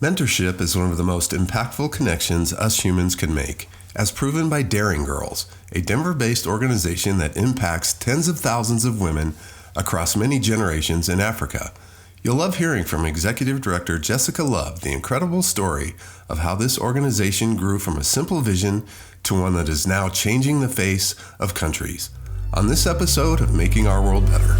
Mentorship is one of the most impactful connections us humans can make, as proven by Daring Girls, a Denver-based organization that impacts tens of thousands of women across many generations in Africa. You'll love hearing from Executive Director Jessica Love the incredible story of how this organization grew from a simple vision to one that is now changing the face of countries. On this episode of Making Our World Better.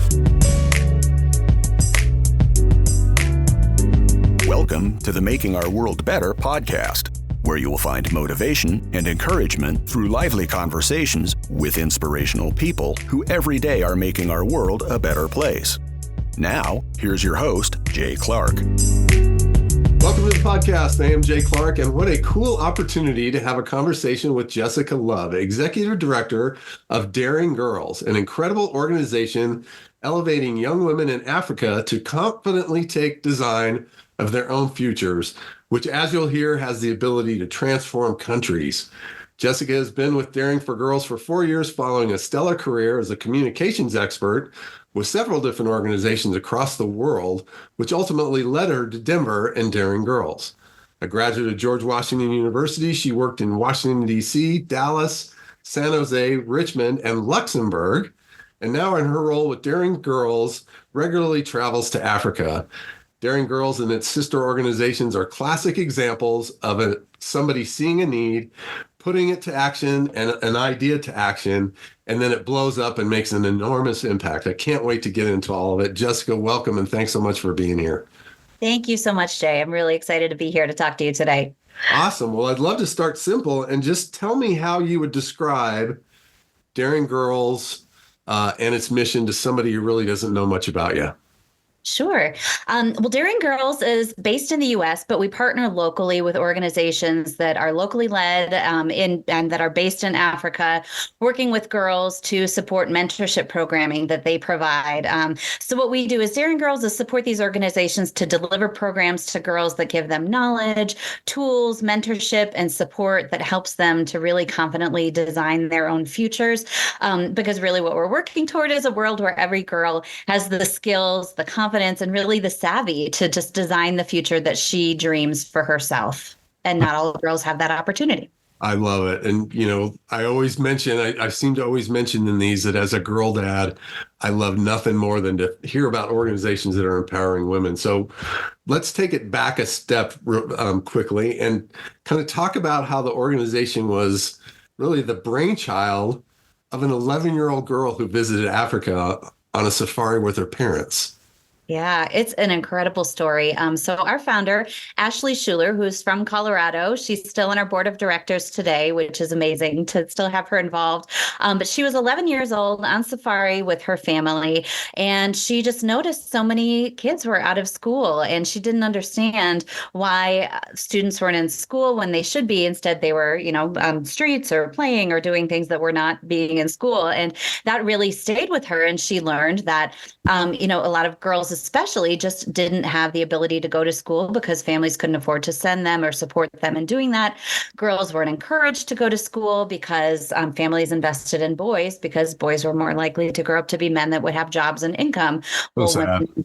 Welcome to the Making Our World Better podcast, where you will find motivation and encouragement through lively conversations with inspirational people who every day are making our world a better place. Now, here's your host, Jay Clark. Welcome to the podcast. I am Jay Clark, and what a cool opportunity to have a conversation with Jessica Love, Executive Director of Daring Girls, an incredible organization elevating young women in Africa to confidently take design of their own futures, which, as you'll hear, has the ability to transform countries. Jessica has been with Daring for Girls for 4 years, following a stellar career as a communications expert with several different organizations across the world, which ultimately led her to Denver and Daring Girls. A graduate of George Washington University, she worked in Washington, D.C., Dallas, San Jose, Richmond, and Luxembourg, and now in her role with Daring Girls, regularly travels to Africa. Daring Girls and its sister organizations are classic examples of somebody seeing a need, putting it to action and an idea to action, and then it blows up and makes an enormous impact. I can't wait to get into all of it. Jessica, welcome, and thanks so much for being here. Thank you so much, Jay. I'm really excited to be here to talk to you today. Awesome. Well, I'd love to start simple and just tell me how you would describe Daring Girls and its mission to somebody who really doesn't know much about you. Sure. Well, Daring Girls is based in the U.S., but we partner locally with organizations that are locally led and that are based in Africa, working with girls to support mentorship programming that they provide. So what we do as Daring Girls is support these organizations to deliver programs to girls that give them knowledge, tools, mentorship, and support that helps them to really confidently design their own futures. Because really what we're working toward is a world where every girl has the skills, the confidence, and really the savvy to just design the future that she dreams for herself. And not all girls have that opportunity. I love it. And, I always mention, I seem to always mention in these that as a girl dad, I love nothing more than to hear about organizations that are empowering women. So let's take it back a step quickly and kind of talk about how the organization was really the brainchild of an 11-year-old girl who visited Africa on a safari with her parents. Yeah, it's an incredible story. So our founder, Ashley Schuler, who's from Colorado, she's still on our board of directors today, which is amazing to still have her involved. But she was 11 years old on safari with her family, and she just noticed so many kids were out of school, and she didn't understand why students weren't in school when they should be. Instead, they were, on streets or playing or doing things that were not being in school. And that really stayed with her. And she learned that, a lot of girls especially just didn't have the ability to go to school because families couldn't afford to send them or support them in doing that. Girls weren't encouraged to go to school because families invested in boys because boys were more likely to grow up to be men that would have jobs and income. Well, women,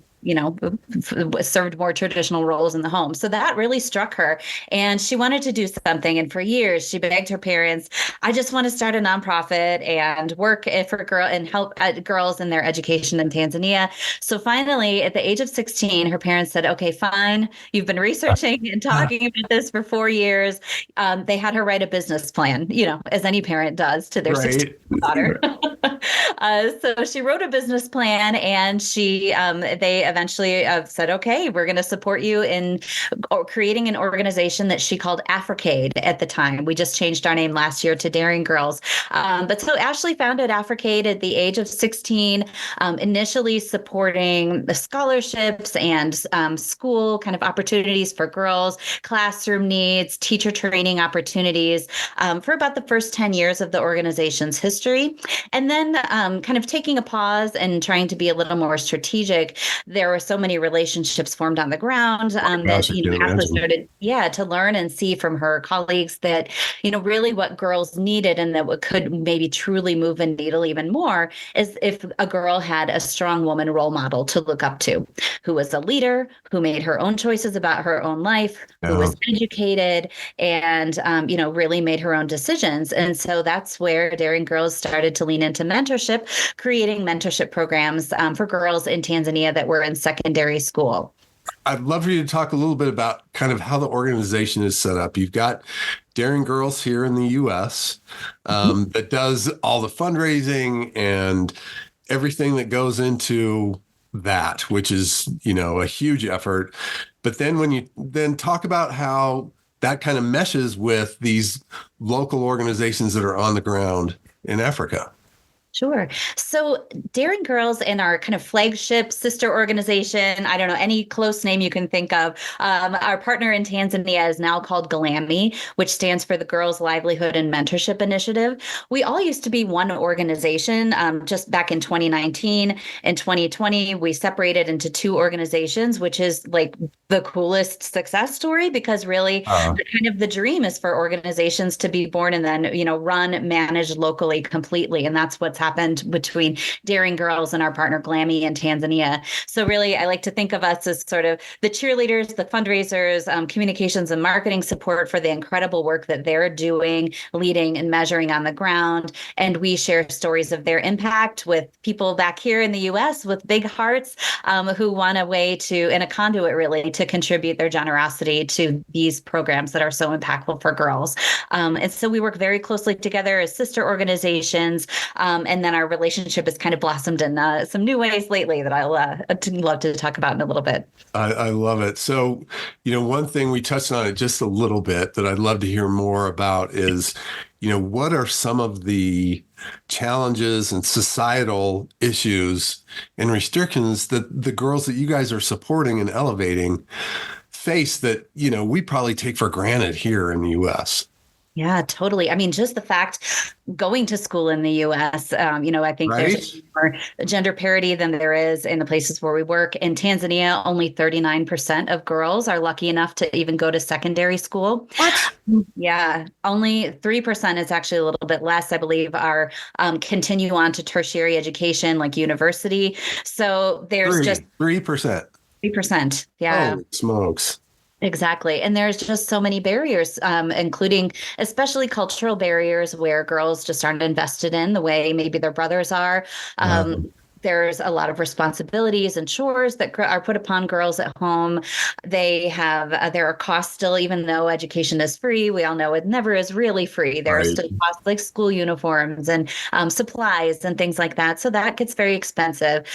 served more traditional roles in the home. So that really struck her. And she wanted to do something. And for years, she begged her parents, I just want to start a nonprofit and work and help girls in their education in Tanzania. So finally, at the age of 16, her parents said, okay, fine. You've been researching and talking about this for 4 years. They had her write a business plan, as any parent does to their 16-year-old daughter. So she wrote a business plan, and they eventually said, okay, we're going to support you in creating an organization that she called Africade at the time. We just changed our name last year to Daring Girls. But so Ashley founded Africade at the age of 16, initially supporting the scholarships and school kind of opportunities for girls, classroom needs, teacher training opportunities for about the first 10 years of the organization's history. And then kind of taking a pause and trying to be a little more strategic, there were so many relationships formed on the ground that, Gosh, I can Ashley imagine. started, to learn and see from her colleagues that, really what girls needed and that what could maybe truly move a needle even more is if a girl had a strong woman role model to look up to, who was a leader, who made her own choices about her own life, who Yeah. was educated, and really made her own decisions. And so that's where Daring Girls started to lean into mentorship, creating mentorship programs for girls in Tanzania that were in secondary school. I'd love for you to talk a little bit about kind of how the organization is set up. You've got Daring Girls here in the US that does all the fundraising and everything that goes into that, which is, a huge effort. But then when you then talk about how that kind of meshes with these local organizations that are on the ground in Africa. Sure. So Daring Girls and our kind of flagship sister organization, I don't know, any close name you can think of, our partner in Tanzania is now called GLAMI, which stands for the Girls Livelihood and Mentorship Initiative. We all used to be one organization. Just back in 2019 and 2020, we separated into two organizations, which is like the coolest success story, because really kind of the dream is for organizations to be born and then, run, managed locally completely. And that's what's happened between Daring Girls and our partner GLAMI in Tanzania. So really, I like to think of us as sort of the cheerleaders, the fundraisers, communications and marketing support for the incredible work that they're doing, leading and measuring on the ground. And we share stories of their impact with people back here in the US with big hearts who want a way to, and a conduit really, to contribute their generosity to these programs that are so impactful for girls. And so we work very closely together as sister organizations. And then our relationship has kind of blossomed in some new ways lately that I'll love to talk about in a little bit. I love it. So, one thing we touched on it just a little bit that I'd love to hear more about is, what are some of the challenges and societal issues and restrictions that the girls that you guys are supporting and elevating face that, we probably take for granted here in the US? Yeah, totally. I mean, just the fact going to school in the US, I think Right? there's more gender parity than there is in the places where we work. In Tanzania, only 39% of girls are lucky enough to even go to secondary school. What? Yeah, only 3% is actually a little bit less, I believe, are continue on to tertiary education like university. So there's just 3%. 3%. Yeah. Holy smokes. Exactly. And there's just so many barriers, including especially cultural barriers where girls just aren't invested in the way maybe their brothers are. There's a lot of responsibilities and chores that are put upon girls at home. There are costs still, even though education is free. We all know it never is really free. There are Right. still costs like school uniforms and supplies and things like that. So that gets very expensive.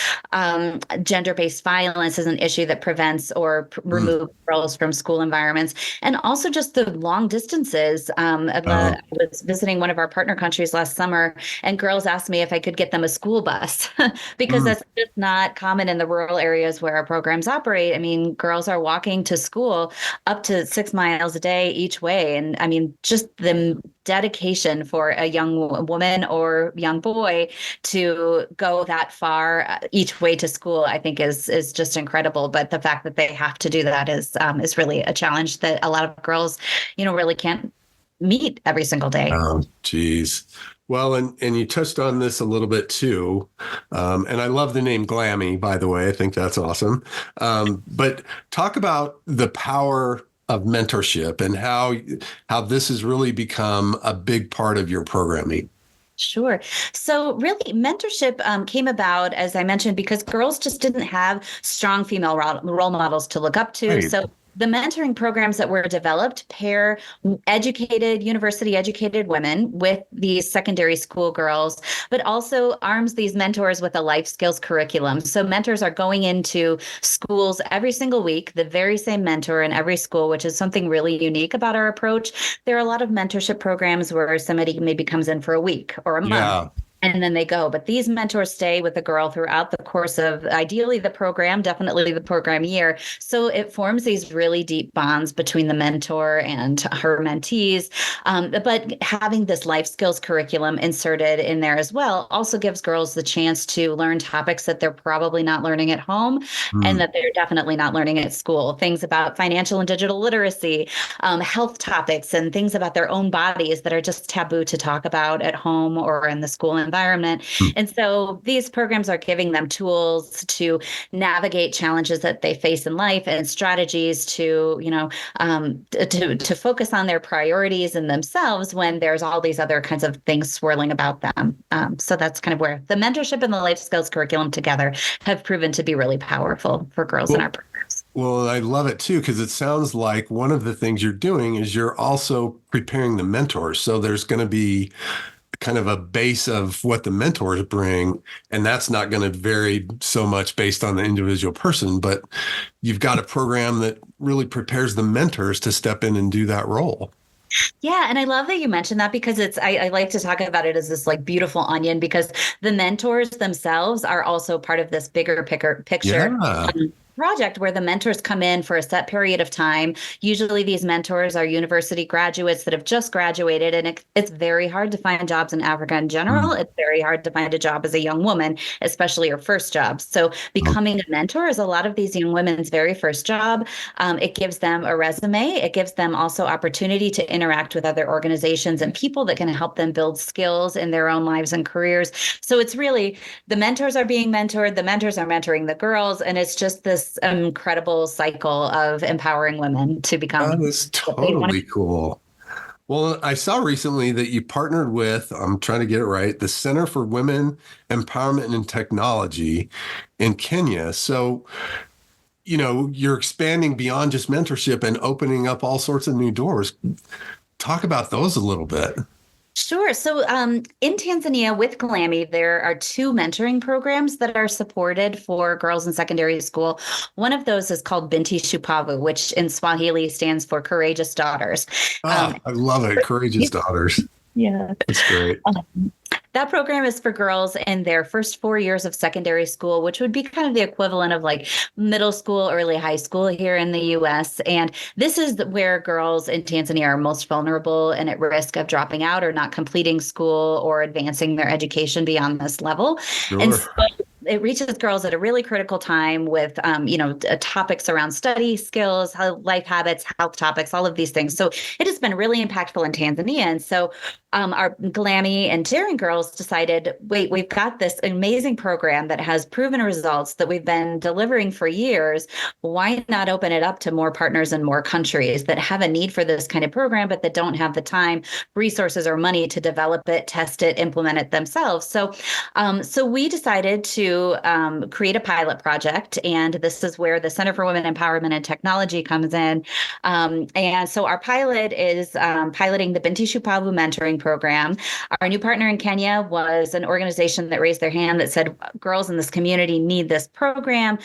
Gender-based violence is an issue that prevents or removes girls from school environments. And also just the long distances. I was visiting one of our partner countries last summer, and girls asked me if I could get them a school bus because that's just not common in the rural areas where our programs operate. I mean, girls are walking to school up to 6 miles a day each way. And I mean, just the dedication for a young woman or young boy to go that far each way to school, I think is just incredible. But the fact that they have to do that is really a challenge that a lot of girls, really can't meet every single day. Oh, geez. Well, and you touched on this a little bit too. And I love the name GLAMI, by the way. I think that's awesome. But talk about the power of mentorship and how this has really become a big part of your programming. Sure. So really, mentorship came about, as I mentioned, because girls just didn't have strong female role models to look up to. Right. So the mentoring programs that were developed pair university educated women with these secondary school girls, but also arms these mentors with a life skills curriculum. So mentors are going into schools every single week, the very same mentor in every school, which is something really unique about our approach. There are a lot of mentorship programs where somebody maybe comes in for a week or a month. and then they go. But these mentors stay with the girl throughout the course of ideally the program, definitely the program year. So it forms these really deep bonds between the mentor and her mentees. But having this life skills curriculum inserted in there as well also gives girls the chance to learn topics that they're probably not learning at home and Mm. that they're definitely not learning at school. Things about financial and digital literacy, health topics, and things about their own bodies that are just taboo to talk about at home or in the school environment. Mm. And so these programs are giving them tools to navigate challenges that they face in life and strategies to, to focus on their priorities and themselves when there's all these other kinds of things swirling about them. So that's kind of where the mentorship and the life skills curriculum together have proven to be really powerful for girls in our programs. Well, I love it too, because it sounds like one of the things you're doing is you're also preparing the mentors. So there's going to be kind of a base of what the mentors bring, and that's not going to vary so much based on the individual person, but you've got a program that really prepares the mentors to step in and do that role. Yeah, and I love that you mentioned that because I like to talk about it as this like beautiful onion because the mentors themselves are also part of this bigger picture. Yeah. Project where the mentors come in for a set period of time. Usually these mentors are university graduates that have just graduated, and it's very hard to find jobs in Africa in general. Mm. It's very hard to find a job as a young woman, especially your first job. So becoming a mentor is a lot of these young women's very first job. It gives them a resume. It gives them also opportunity to interact with other organizations and people that can help them build skills in their own lives and careers. So it's really the mentors are being mentored, the mentors are mentoring the girls, and it's just this incredible cycle of empowering women to become That is what they want to totally be. cool. Well, I saw recently that you partnered with, I'm trying to get it right, the Center for Women Empowerment and Technology in Kenya. So, you're expanding beyond just mentorship and opening up all sorts of new doors. Talk about those a little bit. Sure. So in Tanzania with GLAMI, there are two mentoring programs that are supported for girls in secondary school. One of those is called Binti Shupavu, which in Swahili stands for Courageous Daughters. I love it. Courageous Daughters. Yeah. That's great. That program is for girls in their first 4 years of secondary school, which would be kind of the equivalent of like middle school, early high school here in the US. And this is where girls in Tanzania are most vulnerable and at risk of dropping out or not completing school or advancing their education beyond this level. And Sure. so it reaches girls at a really critical time with, topics around study skills, life habits, health topics, all of these things. So it has been really impactful in Tanzania. And so our GLAMI and Daring Girls decided, wait, we've got this amazing program that has proven results that we've been delivering for years. Why not open it up to more partners in more countries that have a need for this kind of program, but that don't have the time, resources, or money to develop it, test it, implement it themselves? So we decided to create a pilot project, and this is where the Center for Women Empowerment and Technology comes in. And so our pilot is piloting the Binti Shupavu mentoring program. Our new partner in Kenya was an organization that raised their hand that said, girls in this community need this program.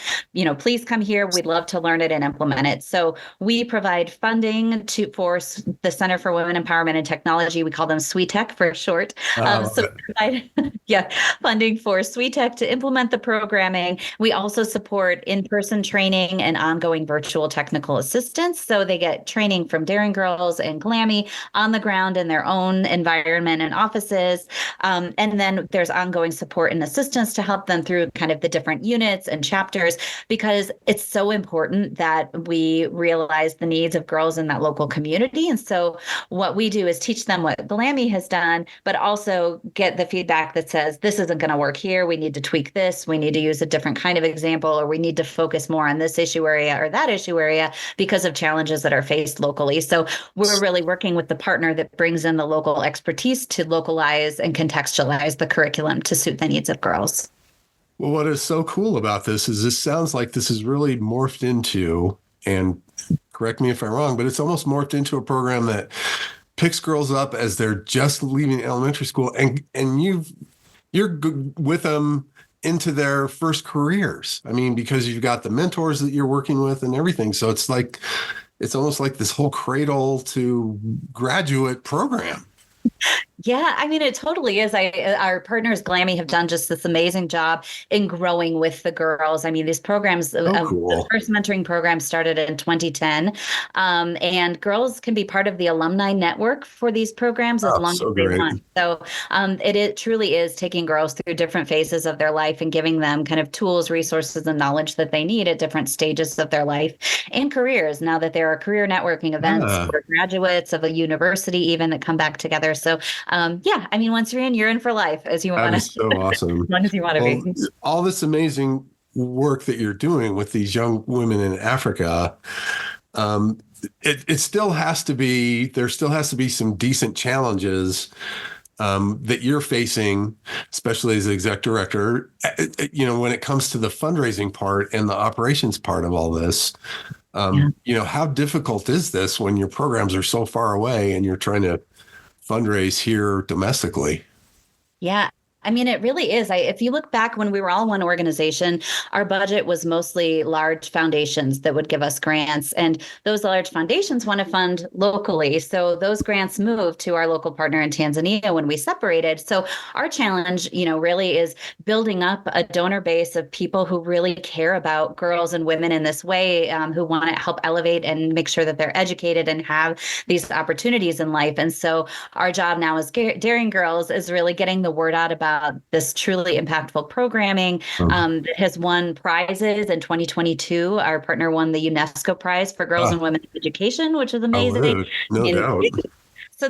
Please come here. We'd love to learn it and implement it. So we provide funding for the Center for Women Empowerment and Technology. We call them SWETEC for short. So provide, funding for SWETEC to implement the programming. We also support in-person training and ongoing virtual technical assistance. So they get training from Daring Girls and GLAMI on the ground in their own environment and offices. And then there's ongoing support and assistance to help them through kind of the different units and chapters, because it's so important that we realize the needs of girls in that local community. And so what we do is teach them what GLAMI has done, but also get the feedback that says, this isn't going to work here. We need to tweak this. We need to use a different kind of example, or we need to focus more on this issue area or that issue area because of challenges that are faced locally. So we're really working with the partner that brings in the local expertise to localize and contextualize the curriculum to suit the needs of girls. Well, what is so cool about this is this sounds like this is really morphed into, and correct me if I'm wrong, but it's almost morphed into a program that picks girls up as they're just leaving elementary school, and you're with them into their first careers. I mean, because you've got the mentors that you're working with and everything. So it's almost like this whole cradle to graduate program. Yeah, I mean, it totally is. Our partners, Glammy, have done just this amazing job in growing with the girls. I mean, these programs, Oh, the cool. first mentoring program started in 2010, and girls can be part of the alumni network for these programs as Oh, long as so they great. want. So it truly is taking girls through different phases of their life and giving them kind of tools, resources, and knowledge that they need at different stages of their life and careers. Now that there are career networking events Yeah, for graduates of a university, even that come back together. So yeah, I mean, once you're in for life as you that want is to, so as awesome. long as you want to Well, be. all this amazing work that you're doing with these young women in Africa, um, it still has to be, there still has to be some decent challenges that you're facing, especially as exec director, when it comes to the fundraising part and the operations part of all this. Yeah. How difficult is this when your programs are so far away and you're trying to fundraise here domestically? Yeah. I mean, it really is. If you look back when we were all one organization, our budget was mostly large foundations that would give us grants. And those large foundations want to fund locally. So those grants moved to our local partner in Tanzania when we separated. So our challenge, really is building up a donor base of people who really care about girls and women in this way, who want to help elevate and make sure that they're educated and have these opportunities in life. And so our job now as Daring Girls is really getting the word out about this truly impactful programming that has won prizes in 2022. Our partner won the UNESCO Prize for Girls and Ah, Women in Education, which is amazing. oh, no And doubt. so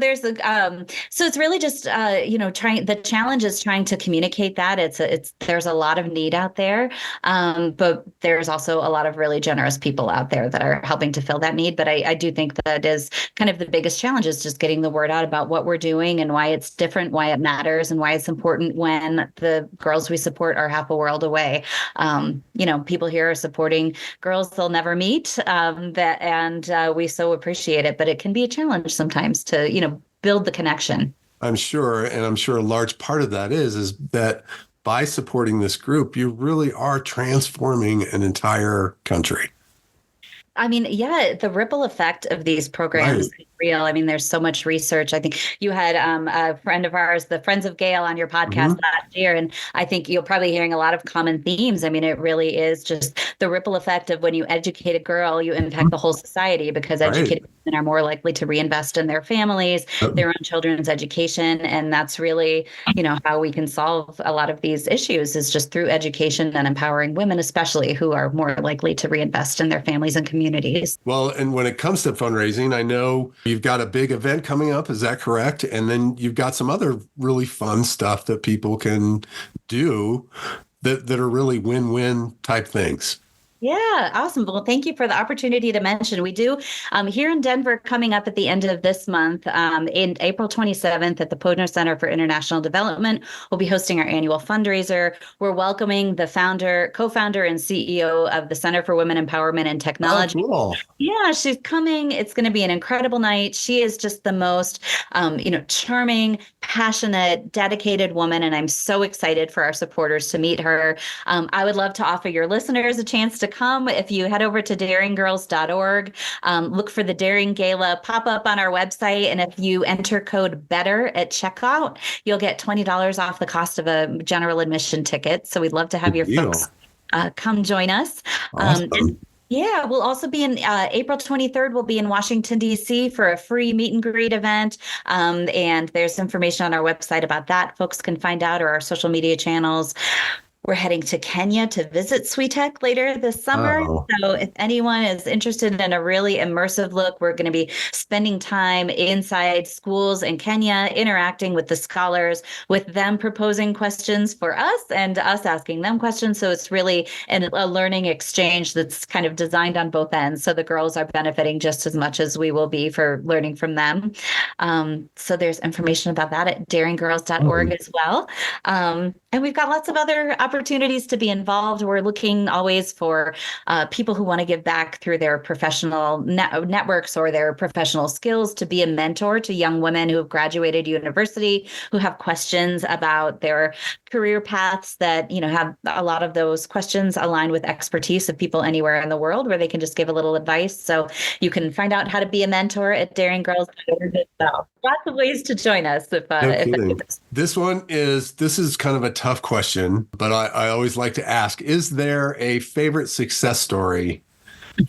so it's really just trying the challenge is trying to communicate that there's a lot of need out there, but there's also a lot of really generous people out there that are helping to fill that need. But I do think that is kind of the biggest challenge is just getting the word out about what we're doing and why it's different, why it matters, and why it's important when the girls we support are half a world away. People here are supporting girls they'll never meet, we so appreciate it, but it can be a challenge sometimes to build the connection. I'm sure, and I'm sure a large part of that is that by supporting this group, you really are transforming an entire country. I mean, yeah, the ripple effect of these programs Right. is real. I mean, there's so much research. I think you had a friend of ours, the Friends of Gail, on your podcast Hmm. last year, and I think you're probably hearing a lot of common themes. I mean, it really is just the ripple effect of when you educate a girl, you impact the whole society because Right. educated women are more likely to reinvest in their families, their own children's education, and that's really, how we can solve a lot of these issues is just through education and empowering women, especially who are more likely to reinvest in their families and communities. Well, and when it comes to fundraising, I know you've got a big event coming up. Is that correct? And then you've got some other really fun stuff that people can do that are really win-win type things. Yeah, awesome. Well, thank you for the opportunity to mention. We do here in Denver coming up at the end of this month, in April 27th at the Podner Center for International Development. We'll be hosting our annual fundraiser. We're welcoming the co-founder and CEO of the Center for Women Empowerment and Oh, Technology. cool. Yeah, she's coming. It's going to be an incredible night. She is just the most, charming, passionate, dedicated woman. And I'm so excited for our supporters to meet her. I would love to offer your listeners a chance to come. If you head over to daringgirls.org, look for the Daring Gala pop up on our website. And if you enter code BETTER at checkout, you'll get $20 off the cost of a general admission ticket. So we'd love to have Good your deal. folks come join us. And Awesome. yeah, we'll also be in April 23rd. We'll be in Washington, D.C. for a free meet and greet event. And there's information on our website about that. Folks can find out or our social media channels. We're heading to Kenya to visit SweeTech later this summer. Oh, So if anyone is interested in a really immersive look, we're going to be spending time inside schools in Kenya, interacting with the scholars, with them proposing questions for us and us asking them questions. So it's really a learning exchange that's kind of designed on both ends. So the girls are benefiting just as much as we will be for learning from them. So there's information about that at daringgirls.org as well. And we've got lots of other opportunities opportunities to be involved. We're looking always for people who want to give back through their professional networks or their professional skills, to be a mentor to young women who have graduated university, who have questions about their career paths, that, have a lot of those questions aligned with expertise of people anywhere in the world, where they can just give a little advice. So you can find out how to be a mentor at Daring Girls. So lots of ways to join us No kidding. This is kind of a tough question, but I always like to ask, is there a favorite success story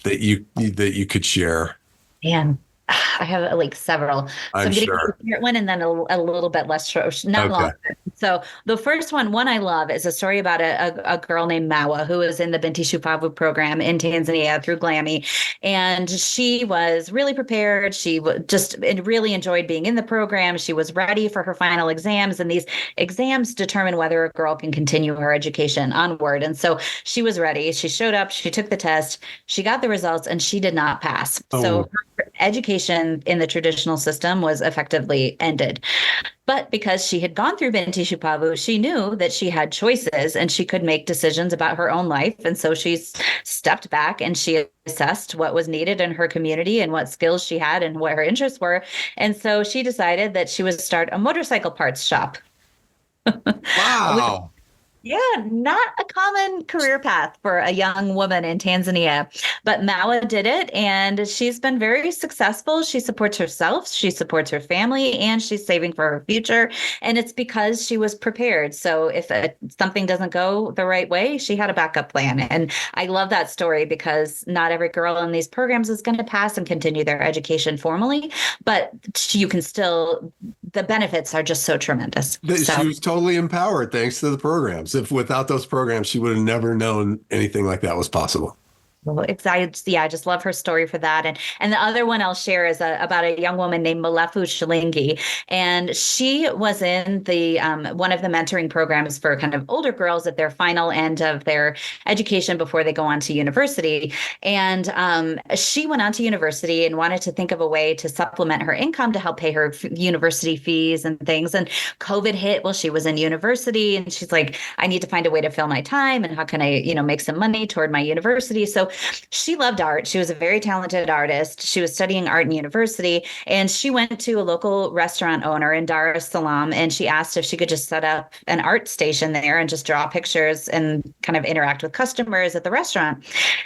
that you could share? Man, I have like several. So I'm going to sure. give one and then a little bit less short, not Okay. long. So the first one I love is a story about a girl named Mawa, who was in the Binti Shupavu program in Tanzania through Glammy. And she was really prepared. She just really enjoyed being in the program. She was ready for her final exams, and these exams determine whether a girl can continue her education onward. And so she was ready. She showed up, she took the test, she got the results, and she did not pass. Oh. So her education in the traditional system was effectively ended. But because she had gone through Binti Shupavu, she knew that she had choices and she could make decisions about her own life. And so she stepped back and she assessed what was needed in her community and what skills she had and what her interests were. And so she decided that she would start a motorcycle parts shop. Wow. Yeah, not a common career path for a young woman in Tanzania, but Mawa did it, and she's been very successful. She supports herself, she supports her family, and she's saving for her future. And it's because she was prepared. So if something doesn't go the right way, she had a backup plan. And I love that story, because not every girl in these programs is going to pass and continue their education formally, but you can still, the benefits are just so tremendous. She was totally empowered thanks to the programs. If without those programs, she would have never known anything like that was possible. Well, excited. Yeah, I just love her story for that. And the other one I'll share is about a young woman named Malefu Shilingi. And she was in the one of the mentoring programs for kind of older girls at their final end of their education before they go on to university. And she went on to university and wanted to think of a way to supplement her income to help pay her university fees and things. And COVID hit while she was in university. And she's like, I need to find a way to fill my time. And how can I, make some money toward my university? So she loved art. She was a very talented artist. She was studying art in university, and she went to a local restaurant owner in Dar es Salaam, and she asked if she could just set up an art station there and just draw pictures and kind of interact with customers at the restaurant.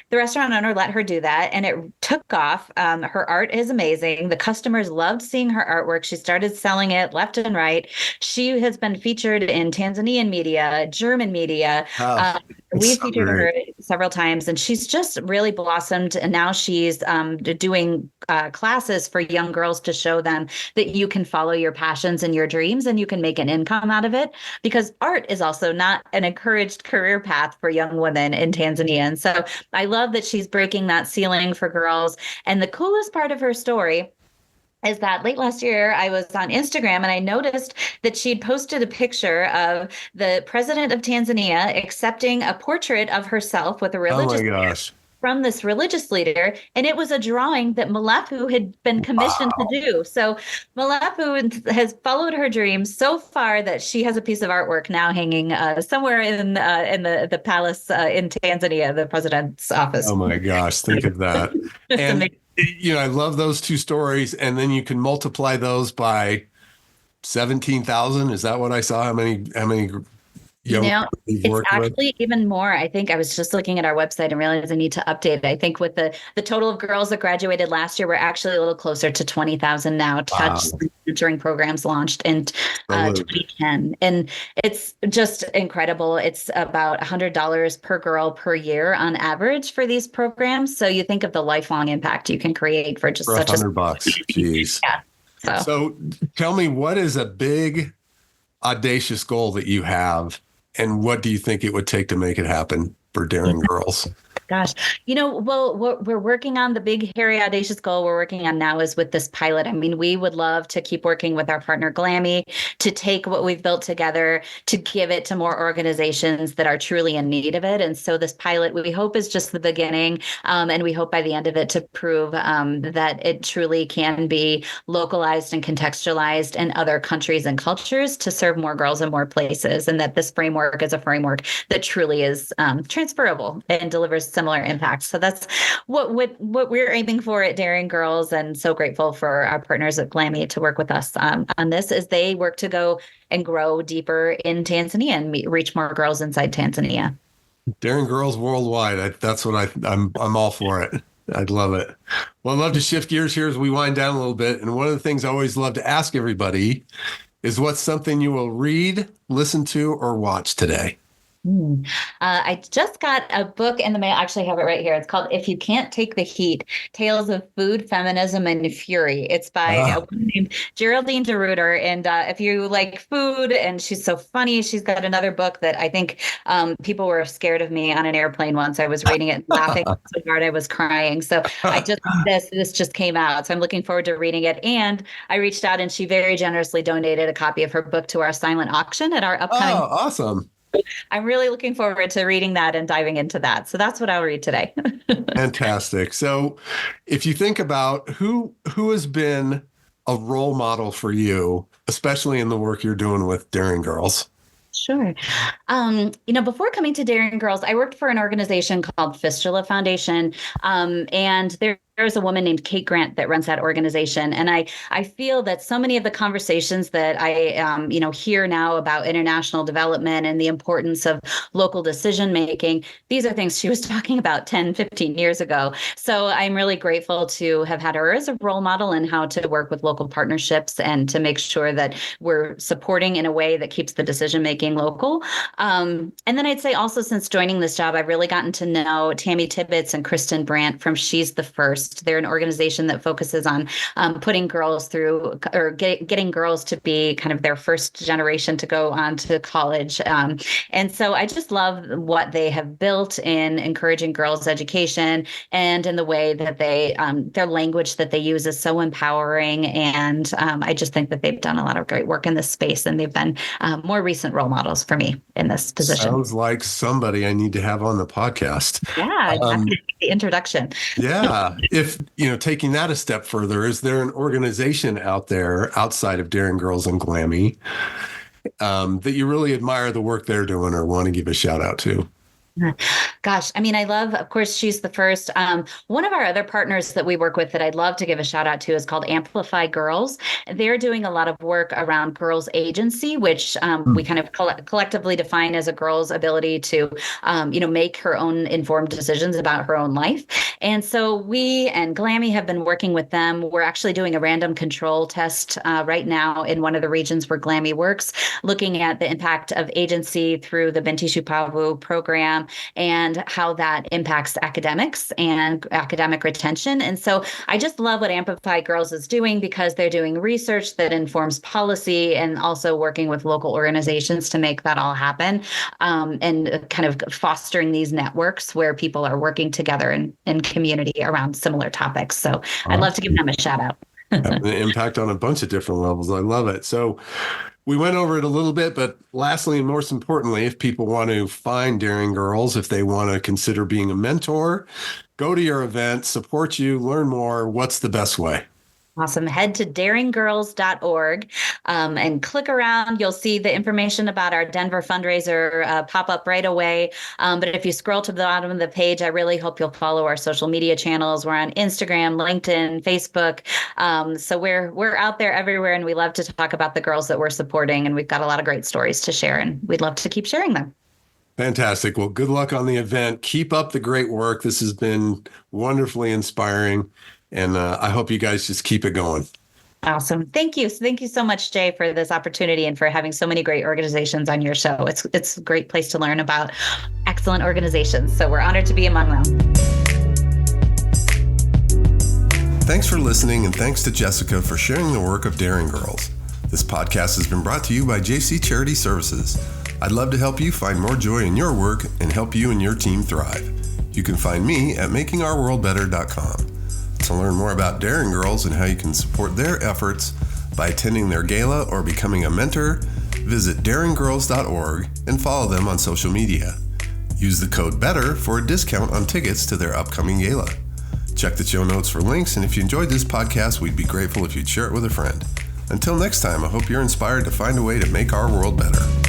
The restaurant owner let her do that, and it took off. Her art is amazing. The customers loved seeing her artwork. She started selling it left and right. She has been featured in Tanzanian media, German media. We've featured her several times, and she's just really blossomed. And now she's doing classes for young girls to show them that you can follow your passions and your dreams, and you can make an income out of it, because art is also not an encouraged career path for young women in Tanzania. And so I love that she's breaking that ceiling for girls. And the coolest part of her story is that late last year, I was on Instagram and I noticed that she'd posted a picture of the president of Tanzania accepting a portrait of herself with a religious leader from this religious leader. And it was a drawing that Malefu had been commissioned to do. So Malefu has followed her dreams so far that she has a piece of artwork now hanging somewhere in the palace in Tanzania, the president's office. Oh my gosh, think of that. And amazing. I love those two stories. And then you can multiply those by 17,000. Is that what I saw? How many it's actually even more. I think I was just looking at our website and realized I need to update it. I think with the total of girls that graduated last year, we're actually a little closer to 20,000 now. Touch mentoring programs launched in 2010. And it's just incredible. It's about $100 per girl per year on average for these programs. So you think of the lifelong impact you can create for just such $100. Jeez. Yeah. So tell me, what is a big, audacious goal that you have? And what do you think it would take to make it happen for Daring Girls? Gosh, well, what we're working on, the big, hairy, audacious goal we're working on now is with this pilot. I mean, we would love to keep working with our partner Glammy to take what we've built together to give it to more organizations that are truly in need of it. And so this pilot, we hope, is just the beginning. And we hope by the end of it to prove that it truly can be localized and contextualized in other countries and cultures to serve more girls in more places. And that this framework is a framework that truly is transferable and delivers similar impacts. So that's what we're aiming for at Daring Girls, and so grateful for our partners at Glammy to work with us on this as they work to go and grow deeper in Tanzania and reach more girls inside Tanzania. Daring Girls Worldwide. That's what I'm all for it. I'd love it. Well, I'd love to shift gears here as we wind down a little bit. And one of the things I always love to ask everybody is what's something you will read, listen to, or watch today? I just got a book in the mail. I actually have it right here. It's called If You Can't Take the Heat, Tales of Food, Feminism, and Fury. It's by a woman named Geraldine DeRuiter. And if you like food, and she's so funny, she's got another book that I think people were scared of me on an airplane once. I was reading it and laughing so hard I was crying. So this just came out. So I'm looking forward to reading it. And I reached out and she very generously donated a copy of her book to our silent auction at our upcoming. Oh, awesome. I'm really looking forward to reading that and diving into that. So that's what I'll read today. Fantastic. So if you think about who has been a role model for you, especially in the work you're doing with Daring Girls? Sure. Before coming to Daring Girls, I worked for an organization called Fistula Foundation. And there's a woman named Kate Grant that runs that organization. And I feel that so many of the conversations that I, hear now about international development and the importance of local decision making, these are things she was talking about 10, 15 years ago. So I'm really grateful to have had her as a role model in how to work with local partnerships and to make sure that we're supporting in a way that keeps the decision making local. And then I'd say also since joining this job, I've really gotten to know Tammy Tibbetts and Kristen Brandt from She's the First. They're an organization that focuses on putting girls through or getting girls to be kind of their first generation to go on to college. And so I just love what they have built in encouraging girls' education and in the way that they, their language that they use is so empowering. And I just think that they've done a lot of great work in this space, and they've been more recent role models for me in this position. Sounds like somebody I need to have on the podcast. Yeah, the introduction. Yeah. If, taking that a step further, is there an organization out there outside of Daring Girls and Glammy that you really admire the work they're doing or want to give a shout out to? Gosh, I mean, I love, of course, She's the First. One of our other partners that we work with that I'd love to give a shout out to is called Amplify Girls. They're doing a lot of work around girls' agency, which we kind of collectively define as a girl's ability to, make her own informed decisions about her own life. And so we and Glammy have been working with them. We're actually doing a random control test right now in one of the regions where Glammy works, looking at the impact of agency through the Binti Shupavu program and how that impacts academics and academic retention. And so I just love what Amplify Girls is doing because they're doing research that informs policy and also working with local organizations to make that all happen, and kind of fostering these networks where people are working together in community around similar topics. So I'd love to give them a shout out. Having an impact on a bunch of different levels. I love it. So we went over it a little bit, but lastly, and most importantly, if people want to find Daring Girls, if they want to consider being a mentor, go to your event, support you, learn more, what's the best way? Awesome. Head to daringgirls.org and click around. You'll see the information about our Denver fundraiser pop up right away. But if you scroll to the bottom of the page, I really hope you'll follow our social media channels. We're on Instagram, LinkedIn, Facebook. So we're out there everywhere, and we love to talk about the girls that we're supporting. And we've got a lot of great stories to share, and we'd love to keep sharing them. Fantastic. Well, good luck on the event. Keep up the great work. This has been wonderfully inspiring. And I hope you guys just keep it going. Awesome. Thank you. Thank you so much, Jay, for this opportunity and for having so many great organizations on your show. It's a great place to learn about excellent organizations. So we're honored to be among them. Thanks for listening, and thanks to Jessica for sharing the work of Daring Girls. This podcast has been brought to you by JC Charity Services. I'd love to help you find more joy in your work and help you and your team thrive. You can find me at makingourworldbetter.com. To learn more about Daring Girls and how you can support their efforts by attending their gala or becoming a mentor, visit daringgirls.org and follow them on social media. Use the code BETTER for a discount on tickets to their upcoming gala. Check the show notes for links, and if you enjoyed this podcast, we'd be grateful if you'd share it with a friend. Until next time, I hope you're inspired to find a way to make our world better.